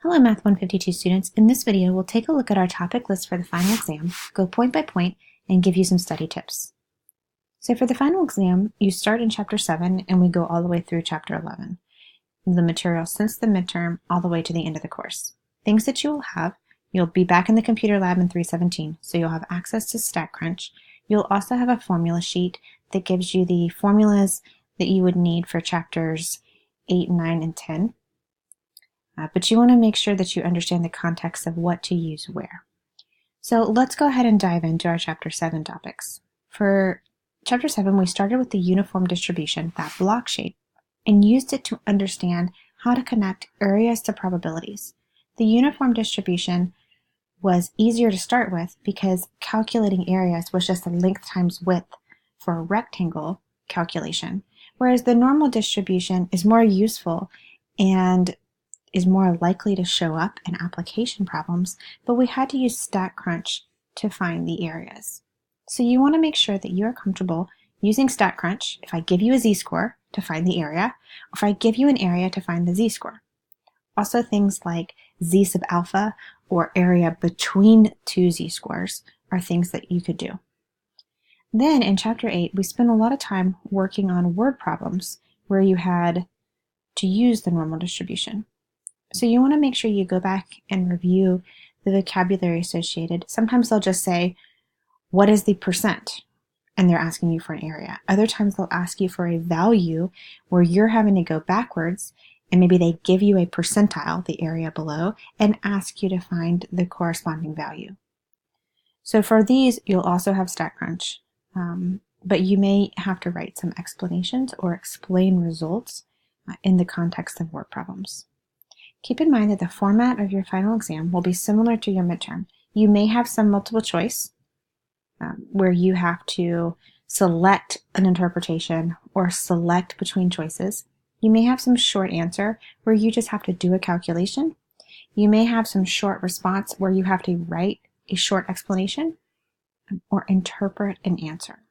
Hello Math 152 students. In this video, we'll take a look at our topic list for the final exam, go point by point, and give you some study tips. So for the final exam, you start in Chapter 7 and we go all the way through Chapter 11. The material since the midterm all the way to the end of the course. Things that you will have, you'll be back in the computer lab in 317, so you'll have access to StatCrunch. You'll also have a formula sheet that gives you the formulas that you would need for Chapters 8, 9, and 10. But you want to make sure that you understand the context of what to use where. So let's go ahead and dive into our Chapter 7 topics. For Chapter 7, we started with the uniform distribution, that block shape, and used it to understand how to connect areas to probabilities. The uniform distribution was easier to start with because calculating areas was just a length times width for a rectangle calculation, whereas the normal distribution is more useful and is more likely to show up in application problems, but we had to use StatCrunch to find the areas. So you want to make sure that you're comfortable using StatCrunch if I give you a z-score to find the area, or if I give you an area to find the z-score. Also things like z sub alpha or area between two z-scores are things that you could do. Then in Chapter 8, we spent a lot of time working on word problems where you had to use the normal distribution. So you want to make sure you go back and review the vocabulary associated. Sometimes they'll just say, what is the percent? And they're asking you for an area. Other times they'll ask you for a value where you're having to go backwards, and maybe they give you a percentile, the area below, and ask you to find the corresponding value. So for these, you'll also have StatCrunch, but you may have to write some explanations or explain results in the context of word problems. Keep in mind that the format of your final exam will be similar to your midterm. You may have some multiple choice where you have to select an interpretation or select between choices. You may have some short answer where you just have to do a calculation. You may have some short response where you have to write a short explanation or interpret an answer.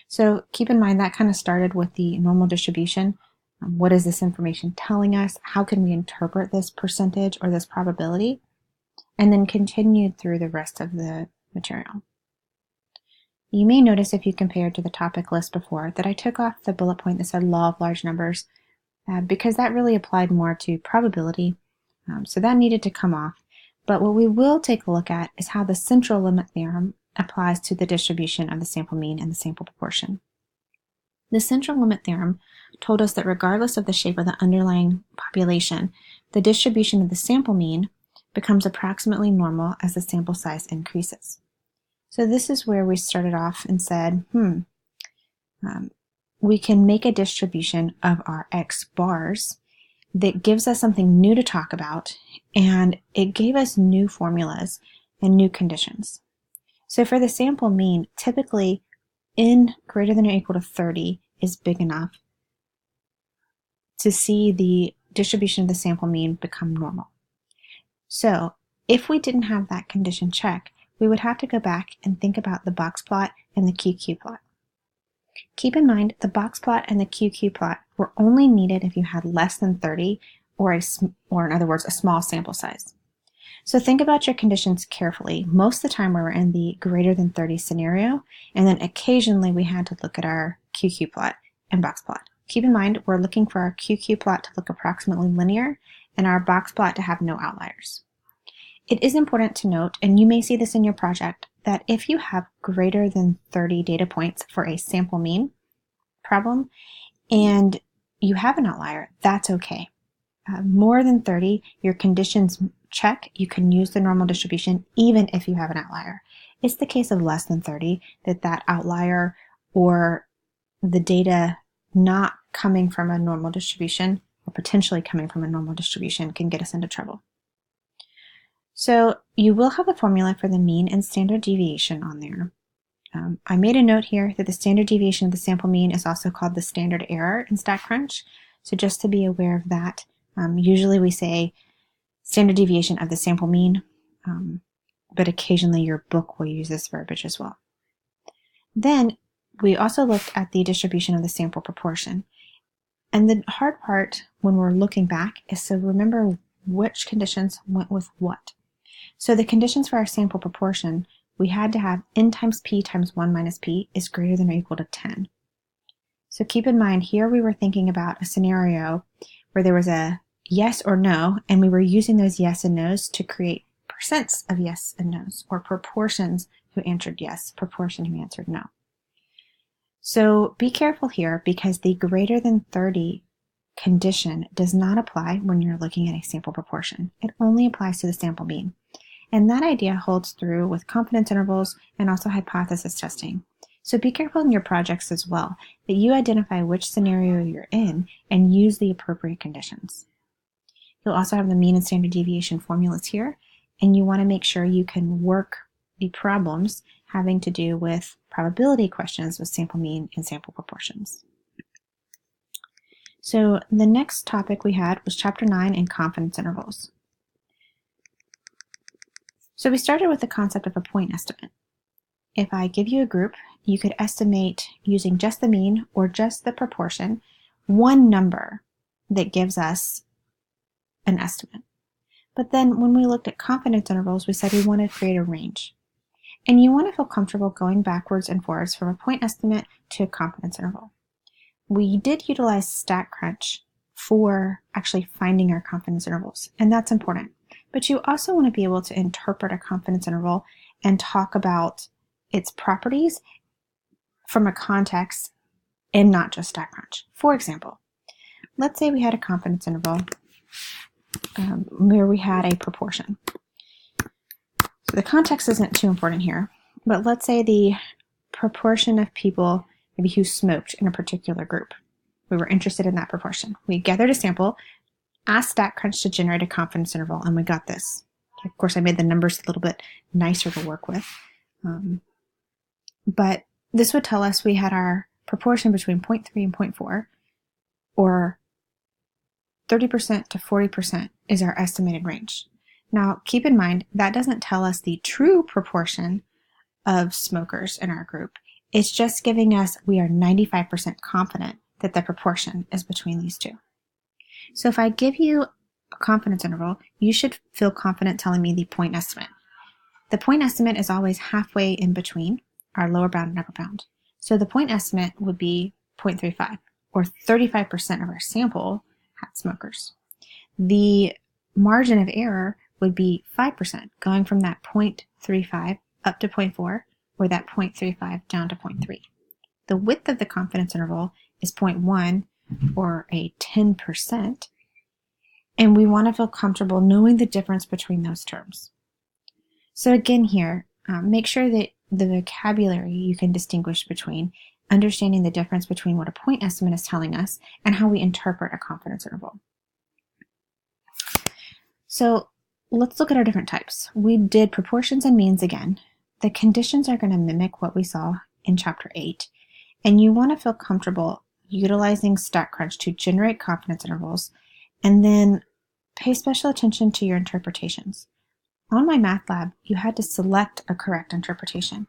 So keep in mind that kind of started with the normal distribution. What is this information telling us? How can we interpret this percentage or this probability? And then continued through the rest of the material. You may notice if you compared to the topic list before that I took off the bullet point that said law of large numbers because that really applied more to probability. So that needed to come off. But what we will take a look at is how the central limit theorem applies to the distribution of the sample mean and the sample proportion. The central limit theorem told us that regardless of the shape of the underlying population, the distribution of the sample mean becomes approximately normal as the sample size increases. So this is where we started off and said, we can make a distribution of our x bars that gives us something new to talk about, and it gave us new formulas and new conditions. So for the sample mean, typically n greater than or equal to 30 is big enough to see the distribution of the sample mean become normal. So if we didn't have that condition check, we would have to go back and think about the box plot and the QQ plot. Keep in mind, the box plot and the QQ plot were only needed if you had less than 30 or in other words, a small sample size. So think about your conditions carefully. Most of the time we were in the greater than 30 scenario, and then occasionally we had to look at our QQ plot and box plot. Keep in mind, we're looking for our QQ plot to look approximately linear and our box plot to have no outliers. It is important to note, and you may see this in your project, that if you have greater than 30 data points for a sample mean problem and you have an outlier, that's okay. More than 30, your conditions check, you can use the normal distribution even if you have an outlier. It's the case of less than 30 that outlier or the data not coming from a normal distribution or potentially coming from a normal distribution can get us into trouble. So you will have a formula for the mean and standard deviation on there. I made a note here that the standard deviation of the sample mean is also called the standard error in StatCrunch. So just to be aware of that, usually we say standard deviation of the sample mean, but occasionally your book will use this verbiage as well. Then we also looked at the distribution of the sample proportion. And the hard part when we're looking back is to remember which conditions went with what. So the conditions for our sample proportion, we had to have n times p times 1 minus p is greater than or equal to 10. So keep in mind, here we were thinking about a scenario where there was a yes or no, and we were using those yes and no's to create percents of yes and no's, or proportions who answered yes, proportion who answered no. So be careful here, because the greater than 30 condition does not apply when you're looking at a sample proportion. It only applies to the sample mean. And that idea holds through with confidence intervals and also hypothesis testing. So be careful in your projects as well, that you identify which scenario you're in and use the appropriate conditions. You'll also have the mean and standard deviation formulas here, and you want to make sure you can work the problems having to do with probability questions with sample mean and sample proportions. So the next topic we had was Chapter 9 and confidence intervals. So we started with the concept of a point estimate. If I give you a group, you could estimate using just the mean or just the proportion, one number that gives us an estimate. But then when we looked at confidence intervals, we said we want to create a range. And you want to feel comfortable going backwards and forwards from a point estimate to a confidence interval. We did utilize StatCrunch for actually finding our confidence intervals, and that's important. But you also want to be able to interpret a confidence interval and talk about its properties from a context and not just StatCrunch. For example, let's say we had a confidence interval where we had a proportion. So the context isn't too important here, but let's say the proportion of people maybe who smoked in a particular group. We were interested in that proportion. We gathered a sample, asked StatCrunch to generate a confidence interval, and we got this. Of course, I made the numbers a little bit nicer to work with. But this would tell us we had our proportion between 0.3 and 0.4, or 30% to 40% is our estimated range. Now, keep in mind, that doesn't tell us the true proportion of smokers in our group. It's just giving us we are 95% confident that the proportion is between these two. So if I give you a confidence interval, you should feel confident telling me the point estimate. The point estimate is always halfway in between our lower bound and upper bound. So the point estimate would be 0.35, or 35% of our sample had smokers. The margin of error would be 5%, going from that 0.35 up to 0.4, or that 0.35 down to 0.3. The width of the confidence interval is 0.1, or a 10%, and we want to feel comfortable knowing the difference between those terms. So again here, make sure that the vocabulary you can distinguish between understanding the difference between what a point estimate is telling us and how we interpret a confidence interval. So let's look at our different types. We did proportions and means again. The conditions are going to mimic what we saw in Chapter 8, and you want to feel comfortable utilizing StatCrunch to generate confidence intervals, and then pay special attention to your interpretations. On MyMathLab, you had to select a correct interpretation.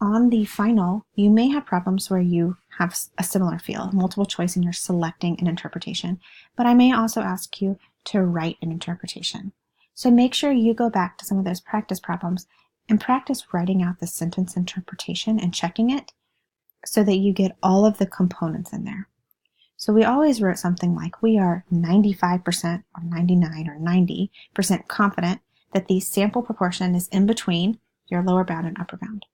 On the final, you may have problems where you have a similar field, multiple choice, and you're selecting an interpretation, but I may also ask you to write an interpretation. So make sure you go back to some of those practice problems and practice writing out the sentence interpretation and checking it so that you get all of the components in there. So we always wrote something like, we are 95% or 99 or 90% confident that the sample proportion is in between your lower bound and upper bound.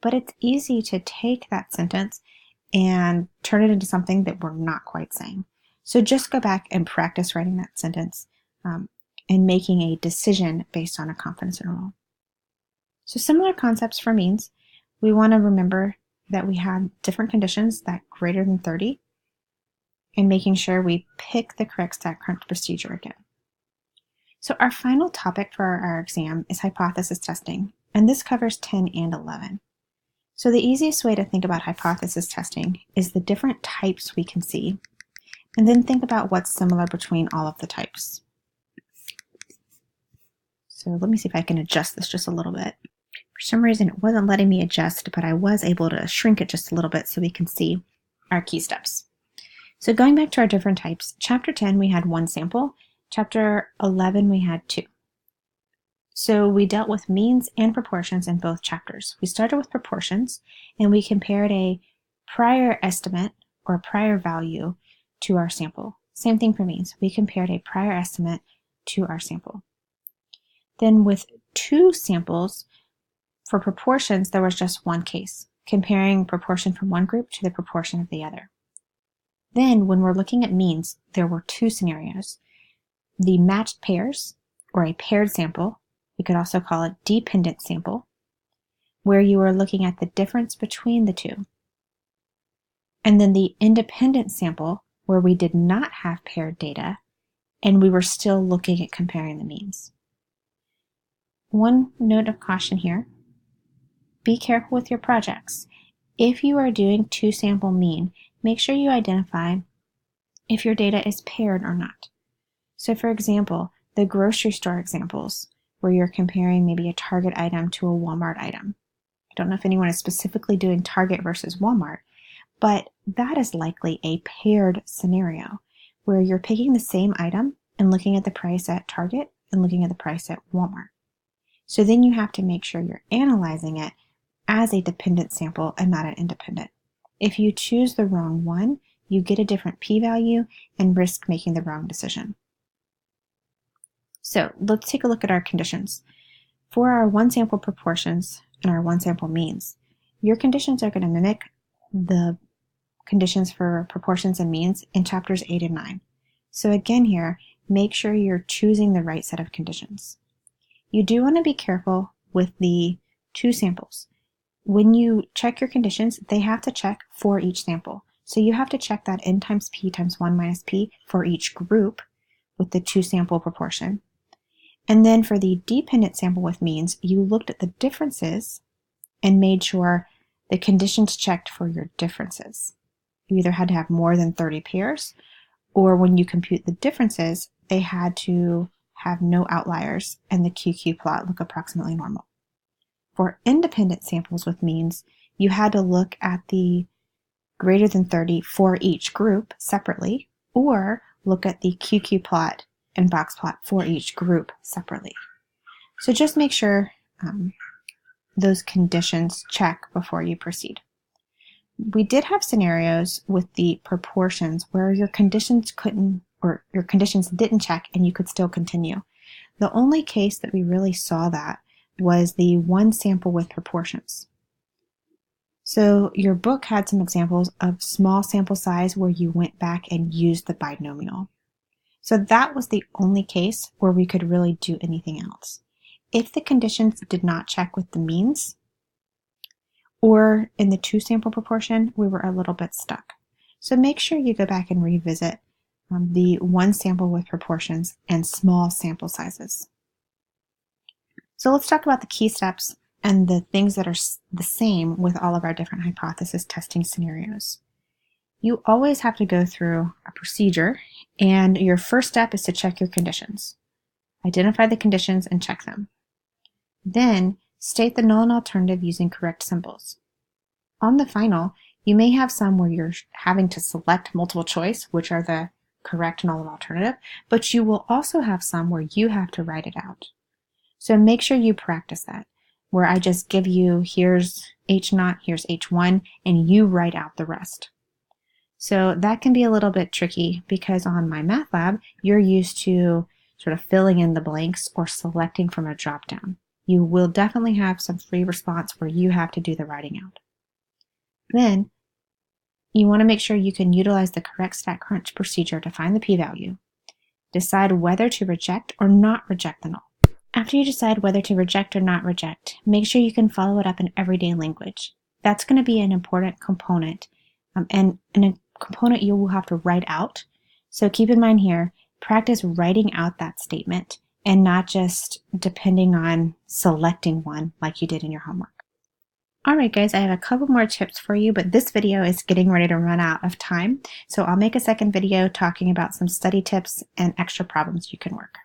But it's easy to take that sentence and turn it into something that we're not quite saying. So just go back and practice writing that sentence and making a decision based on a confidence interval. So similar concepts for means. We want to remember that we have different conditions that greater than 30, and making sure we pick the correct StatCrunch procedure again. So our final topic for our exam is hypothesis testing, and this covers 10 and 11. So the easiest way to think about hypothesis testing is the different types we can see, and then think about what's similar between all of the types. So let me see if I can adjust this just a little bit. For some reason it wasn't letting me adjust, but I was able to shrink it just a little bit so we can see our key steps. So going back to our different types, Chapter 10 we had one sample, Chapter 11, we had 2. So we dealt with means and proportions in both chapters. We started with proportions, and we compared a prior estimate or prior value to our sample. Same thing for means. We compared a prior estimate to our sample. Then with 2 samples, for proportions, there was just one case, comparing proportion from one group to the proportion of the other. Then when we're looking at means, there were 2 scenarios. The matched pairs, or a paired sample, we could also call it dependent sample, where you are looking at the difference between the 2. And then the independent sample, where we did not have paired data, and we were still looking at comparing the means. One note of caution here, be careful with your projects. If you are doing 2-sample mean, make sure you identify if your data is paired or not. So for example, the grocery store examples, where you're comparing maybe a Target item to a Walmart item. I don't know if anyone is specifically doing Target versus Walmart, but that is likely a paired scenario where you're picking the same item and looking at the price at Target and looking at the price at Walmart. So then you have to make sure you're analyzing it as a dependent sample and not an independent. If you choose the wrong one, you get a different p-value and risk making the wrong decision. So let's take a look at our conditions. For our 1-sample proportions and our 1-sample means, your conditions are going to mimic the conditions for proportions and means in chapters 8 and 9. So again here, make sure you're choosing the right set of conditions. You do want to be careful with the 2 samples. When you check your conditions, they have to check for each sample. So you have to check that n times p times 1 minus p for each group with the 2-sample proportion. And then for the dependent sample with means, you looked at the differences and made sure the conditions checked for your differences. You either had to have more than 30 pairs, or when you compute the differences, they had to have no outliers and the QQ plot look approximately normal. For independent samples with means, you had to look at the greater than 30 for each group separately, or look at the QQ plot and box plot for each group separately. So just make sure those conditions check before you proceed. We did have scenarios with the proportions where your conditions didn't check and you could still continue. The only case that we really saw that was the 1 sample with proportions. So your book had some examples of small sample size where you went back and used the binomial. So that was the only case where we could really do anything else. If the conditions did not check with the means, or in the 2-sample proportion, we were a little bit stuck. So make sure you go back and revisit the 1 sample with proportions and small sample sizes. So let's talk about the key steps and the things that are the same with all of our different hypothesis testing scenarios. You always have to go through a procedure, and your first step is to check your conditions. Identify the conditions and check them. Then, state the null and alternative using correct symbols. On the final, you may have some where you're having to select multiple choice, which are the correct null and alternative, but you will also have some where you have to write it out. So make sure you practice that, where I just give you, here's H0, here's H1, and you write out the rest. So that can be a little bit tricky because on MyMathLab, you're used to sort of filling in the blanks or selecting from a drop-down. You will definitely have some free response where you have to do the writing out. Then, you want to make sure you can utilize the correct StatCrunch procedure to find the p-value. Decide whether to reject or not reject the null. After you decide whether to reject or not reject, make sure you can follow it up in everyday language. That's going to be an important component, and a component you will have to write out. So keep in mind here, practice writing out that statement and not just depending on selecting one like you did in your homework. Alright guys, I have a couple more tips for you, but this video is getting ready to run out of time, so I'll make a second video talking about some study tips and extra problems you can work.